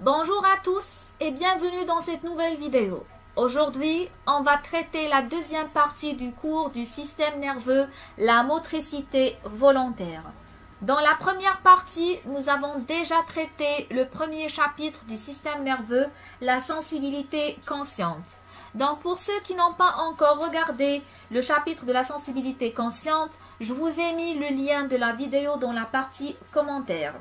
Bonjour à tous et bienvenue dans cette nouvelle vidéo. Aujourd'hui, on va traiter la deuxième partie du cours du système nerveux, la motricité volontaire. Dans la première partie, nous avons déjà traité le premier chapitre du système nerveux, la sensibilité consciente. Donc pour ceux qui n'ont pas encore regardé le chapitre de la sensibilité consciente, je vous ai mis le lien de la vidéo dans la partie commentaires.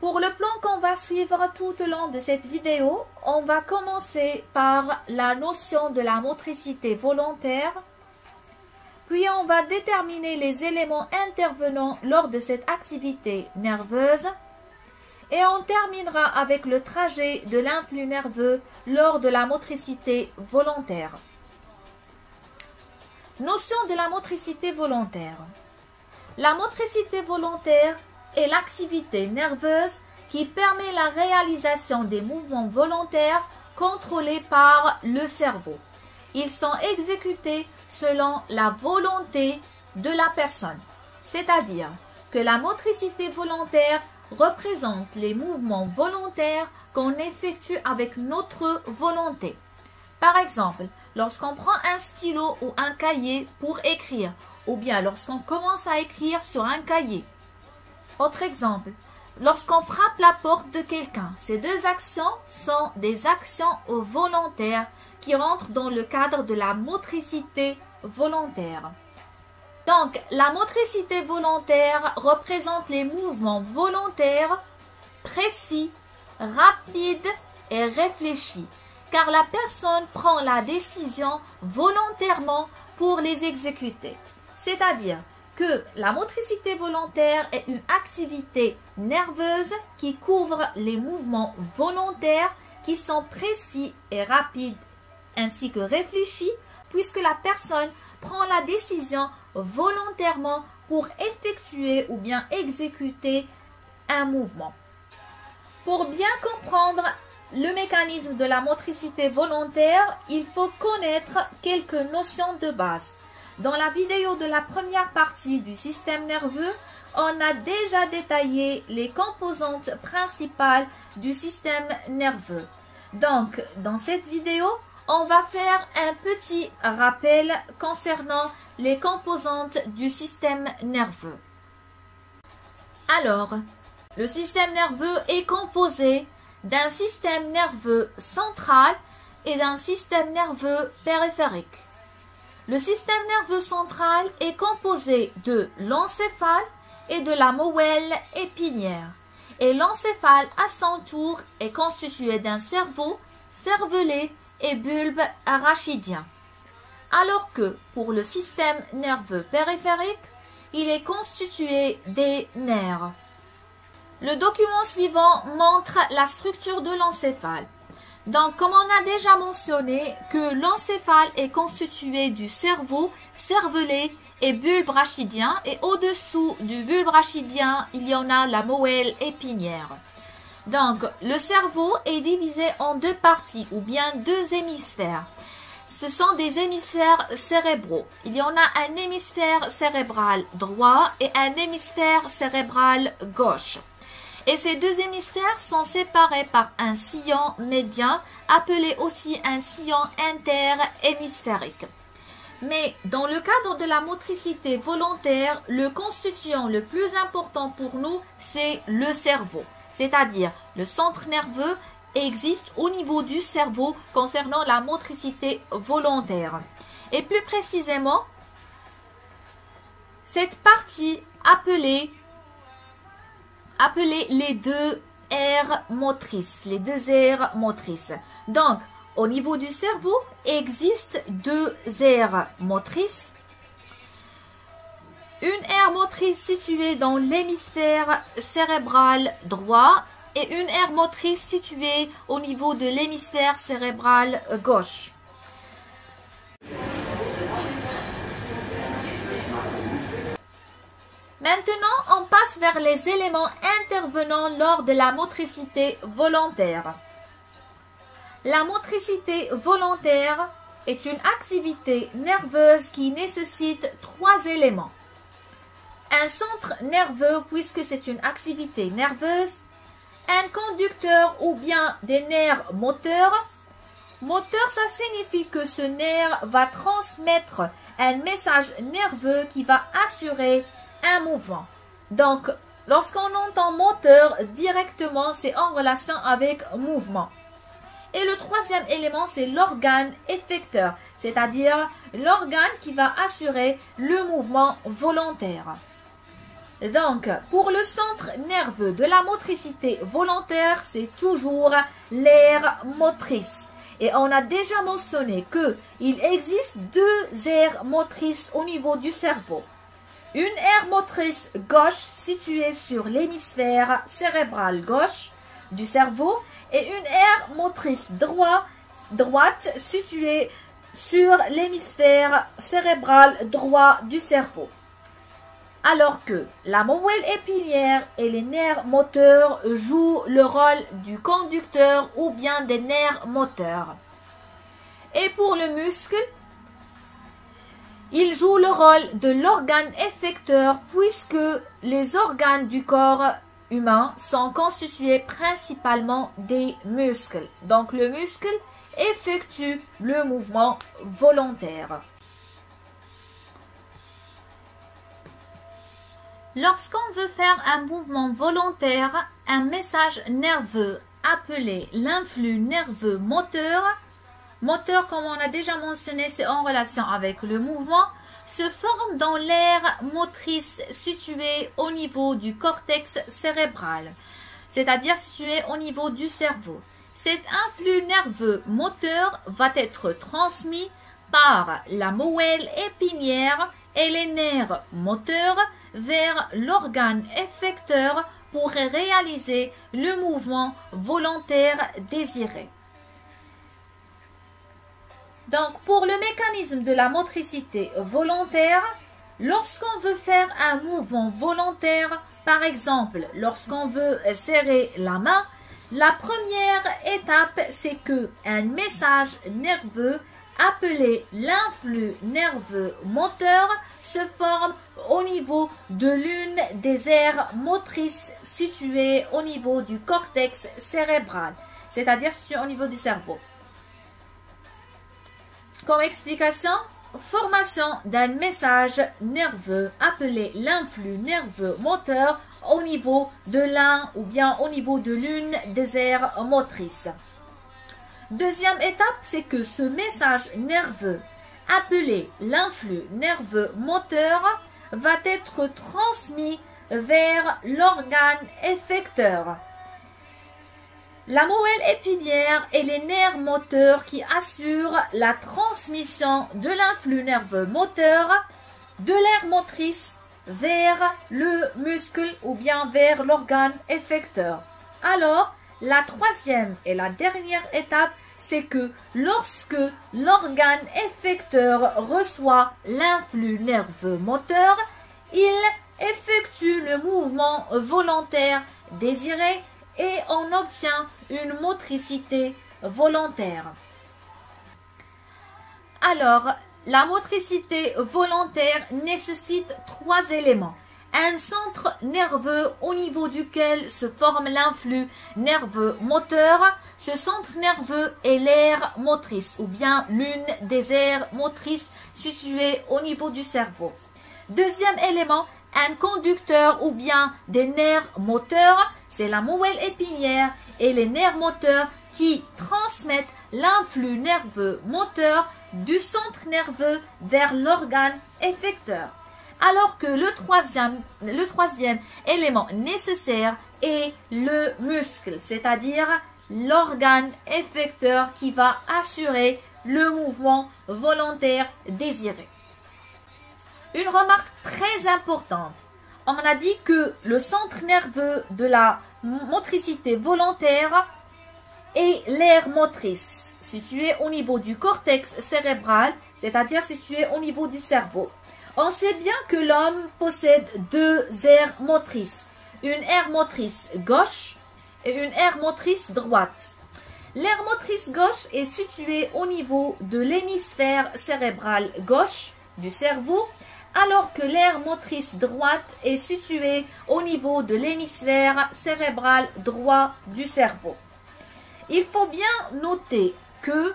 Pour le plan qu'on va suivre tout au long de cette vidéo, on va commencer par la notion de la motricité volontaire, puis on va déterminer les éléments intervenant lors de cette activité nerveuse et on terminera avec le trajet de l'influx nerveux lors de la motricité volontaire. Notion de la motricité volontaire. La motricité volontaire est l'activité nerveuse qui permet la réalisation des mouvements volontaires contrôlés par le cerveau. Ils sont exécutés selon la volonté de la personne, c'est-à-dire que la motricité volontaire représente les mouvements volontaires qu'on effectue avec notre volonté. Par exemple, lorsqu'on prend un stylo ou un cahier pour écrire, ou bien lorsqu'on commence à écrire sur un cahier. Autre exemple, lorsqu'on frappe la porte de quelqu'un, ces deux actions sont des actions volontaires qui rentrent dans le cadre de la motricité volontaire. Donc, la motricité volontaire représente les mouvements volontaires précis, rapides et réfléchis, car la personne prend la décision volontairement pour les exécuter. C'est-à-dire que la motricité volontaire est une activité nerveuse qui couvre les mouvements volontaires qui sont précis et rapides ainsi que réfléchis puisque la personne prend la décision volontairement pour effectuer ou bien exécuter un mouvement. Pour bien comprendre le mécanisme de la motricité volontaire, il faut connaître quelques notions de base. Dans la vidéo de la première partie du système nerveux, on a déjà détaillé les composantes principales du système nerveux. Donc, dans cette vidéo, on va faire un petit rappel concernant les composantes du système nerveux. Alors, le système nerveux est composé d'un système nerveux central et d'un système nerveux périphérique. Le système nerveux central est composé de l'encéphale et de la moelle épinière. Et l'encéphale, à son tour, est constitué d'un cerveau, cervelet et bulbe rachidien. Alors que pour le système nerveux périphérique, il est constitué des nerfs. Le document suivant montre la structure de l'encéphale. Donc, comme on a déjà mentionné que l'encéphale est constitué du cerveau, cervelet et bulbe rachidien et au-dessous du bulbe rachidien, il y en a la moelle épinière. Donc, le cerveau est divisé en deux parties ou bien deux hémisphères. Ce sont des hémisphères cérébraux. Il y en a un hémisphère cérébral droit et un hémisphère cérébral gauche. Et ces deux hémisphères sont séparés par un sillon médian, appelé aussi un sillon interhémisphérique. Mais dans le cadre de la motricité volontaire, le constituant le plus important pour nous, c'est le cerveau. C'est-à-dire, le centre nerveux existe au niveau du cerveau concernant la motricité volontaire. Et plus précisément, cette partie appelée les deux aires motrices, Donc, au niveau du cerveau, existe deux aires motrices. Une aire motrice située dans l'hémisphère cérébral droit et une aire motrice située au niveau de l'hémisphère cérébral gauche. Maintenant, on passe vers les éléments intervenant lors de la motricité volontaire. La motricité volontaire est une activité nerveuse qui nécessite 3 éléments. Un centre nerveux, puisque c'est une activité nerveuse, un conducteur ou bien des nerfs moteurs. Moteur, ça signifie que ce nerf va transmettre un message nerveux qui va assurer un mouvement. Donc, lorsqu'on entend moteur, directement, c'est en relation avec mouvement. Et le troisième élément, c'est l'organe effecteur, c'est-à-dire l'organe qui va assurer le mouvement volontaire. Donc, pour le centre nerveux de la motricité volontaire, c'est toujours l'aire motrice. Et on a déjà mentionné qu'il existe 2 aires motrices au niveau du cerveau. Une aire motrice gauche située sur l'hémisphère cérébral gauche du cerveau et une aire motrice droite située sur l'hémisphère cérébral droit du cerveau. Alors que la moelle épinière et les nerfs moteurs jouent le rôle du conducteur ou bien des nerfs moteurs. Et pour le muscle, il joue le rôle de l'organe effecteur puisque les organes du corps humain sont constitués principalement des muscles. Donc le muscle effectue le mouvement volontaire. Lorsqu'on veut faire un mouvement volontaire, un message nerveux appelé l'influx nerveux moteur, comme on a déjà mentionné, c'est en relation avec le mouvement, se forme dans l'aire motrice située au niveau du cortex cérébral, c'est-à-dire située au niveau du cerveau. Cet influx nerveux moteur va être transmis par la moelle épinière et les nerfs moteurs vers l'organe effecteur pour réaliser le mouvement volontaire désiré. Donc, pour le mécanisme de la motricité volontaire, lorsqu'on veut faire un mouvement volontaire, par exemple, lorsqu'on veut serrer la main, la première étape, c'est qu'un message nerveux appelé l'influx nerveux moteur se forme au niveau de l'une des aires motrices situées au niveau du cortex cérébral, c'est-à-dire situées au niveau du cerveau. Comme explication, formation d'un message nerveux appelé l'influx nerveux moteur au niveau de l'un ou bien au niveau de l'une des aires motrices. Deuxième étape, c'est que ce message nerveux appelé l'influx nerveux moteur va être transmis vers l'organe effecteur. La moelle épinière et les nerfs moteurs qui assurent la transmission de l'influx nerveux moteur de l'aire motrice vers le muscle ou bien vers l'organe effecteur. Alors, la troisième et la dernière étape, c'est que lorsque l'organe effecteur reçoit l'influx nerveux moteur, il effectue le mouvement volontaire désiré et on obtient une motricité volontaire. Alors, la motricité volontaire nécessite 3 éléments. Un centre nerveux au niveau duquel se forme l'influx nerveux moteur. Ce centre nerveux est l'aire motrice ou bien l'une des aires motrices situées au niveau du cerveau. Deuxième élément, un conducteur ou bien des nerfs moteurs. C'est la moelle épinière et les nerfs moteurs qui transmettent l'influx nerveux moteur du centre nerveux vers l'organe effecteur. Alors que le troisième élément nécessaire est le muscle, c'est-à-dire l'organe effecteur qui va assurer le mouvement volontaire désiré. Une remarque très importante. On a dit que le centre nerveux de la motricité volontaire est l'aire motrice, située au niveau du cortex cérébral, c'est-à-dire située au niveau du cerveau. On sait bien que l'homme possède 2 aires motrices, une aire motrice gauche et une aire motrice droite. L'aire motrice gauche est située au niveau de l'hémisphère cérébral gauche du cerveau, alors que l'aire motrice droite est située au niveau de l'hémisphère cérébral droit du cerveau. Il faut bien noter que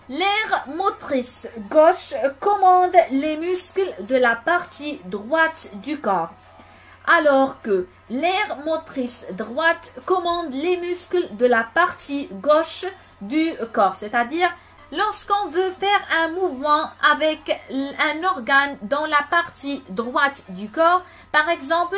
l'aire motrice gauche commande les muscles de la partie droite du corps, alors que l'aire motrice droite commande les muscles de la partie gauche du corps, c'est-à-dire lorsqu'on veut faire un mouvement avec un organe dans la partie droite du corps, par exemple,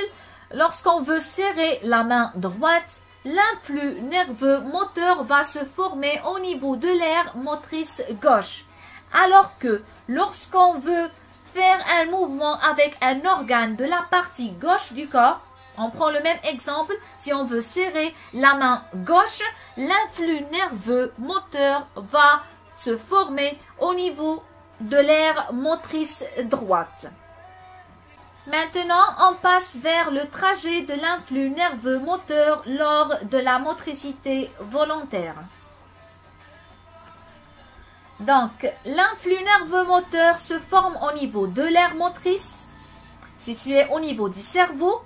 lorsqu'on veut serrer la main droite, l'influx nerveux moteur va se former au niveau de l'aire motrice gauche, alors que lorsqu'on veut faire un mouvement avec un organe de la partie gauche du corps, on prend le même exemple, si on veut serrer la main gauche, l'influx nerveux moteur va se former au niveau de l'aire motrice droite. Maintenant, on passe vers le trajet de l'influx nerveux moteur lors de la motricité volontaire. Donc, l'influx nerveux moteur se forme au niveau de l'aire motrice, située au niveau du cerveau,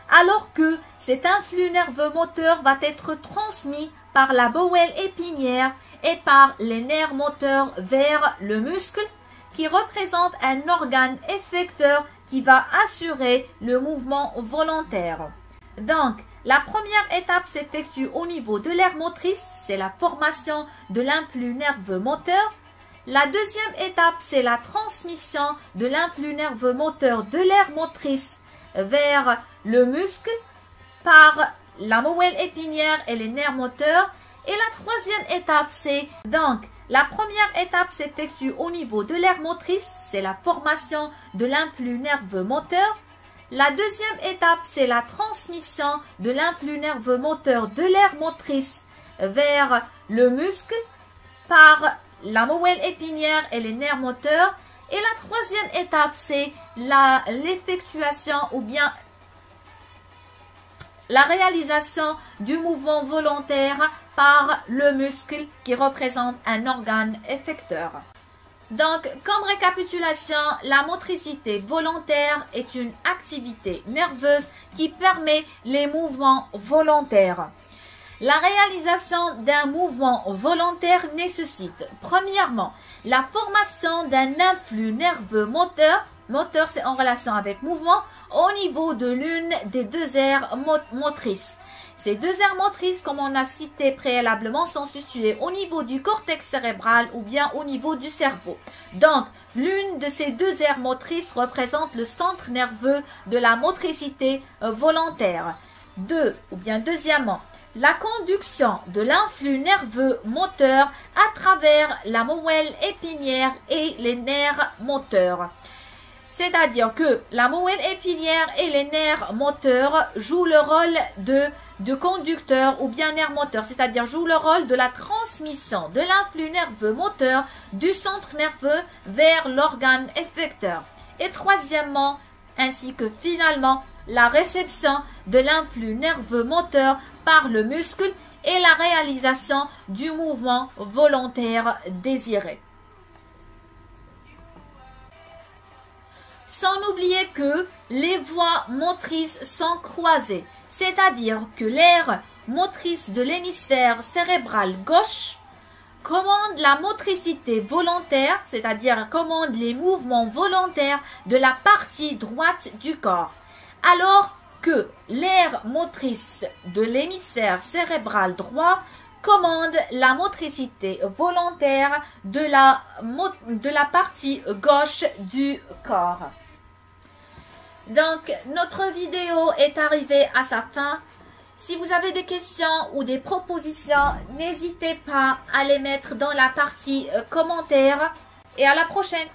alors que cet influx nerveux moteur va être transmis par la bouelle épinière et par les nerfs moteurs vers le muscle, qui représente un organe effecteur qui va assurer le mouvement volontaire. Donc, la première étape s'effectue au niveau de l'aire motrice, c'est la formation de l'influx nerveux moteur. La deuxième étape, c'est la transmission de l'influx nerveux moteur de l'aire motrice vers le muscle par la moelle épinière et les nerfs moteurs. Et la troisième étape, c'est donc la première étape s'effectue au niveau de l'aire motrice, c'est la formation de l'influx nerveux moteur. La deuxième étape, c'est la transmission de l'influx nerveux moteur de l'aire motrice vers le muscle par la moelle épinière et les nerfs moteurs. Et la troisième étape, c'est l'effectuation ou bien la réalisation du mouvement volontaire par le muscle qui représente un organe effecteur. Donc, comme récapitulation, la motricité volontaire est une activité nerveuse qui permet les mouvements volontaires. La réalisation d'un mouvement volontaire nécessite, premièrement, la formation d'un influx nerveux moteur. Moteur, c'est en relation avec mouvement, au niveau de l'une des deux aires motrices. Ces deux aires motrices, comme on a cité préalablement, sont situées au niveau du cortex cérébral ou bien au niveau du cerveau. Donc, l'une de ces deux aires motrices représente le centre nerveux de la motricité volontaire. Deuxièmement, la conduction de l'influx nerveux moteur à travers la moelle épinière et les nerfs moteurs. C'est-à-dire que la moelle épinière et les nerfs moteurs jouent le rôle de conducteur ou bien nerf moteur, c'est-à-dire jouent le rôle de la transmission de l'influx nerveux moteur du centre nerveux vers l'organe effecteur. Et troisièmement, ainsi que finalement, la réception de l'influx nerveux moteur par le muscle et la réalisation du mouvement volontaire désiré. Sans oublier que les voies motrices sont croisées, c'est-à-dire que l'aire motrice de l'hémisphère cérébral gauche commande la motricité volontaire, c'est-à-dire commande les mouvements volontaires de la partie droite du corps, alors que l'aire motrice de l'hémisphère cérébral droit commande la motricité volontaire de la partie gauche du corps. Donc, notre vidéo est arrivée à sa fin. Si vous avez des questions ou des propositions, n'hésitez pas à les mettre dans la partie commentaires. Et à la prochaine!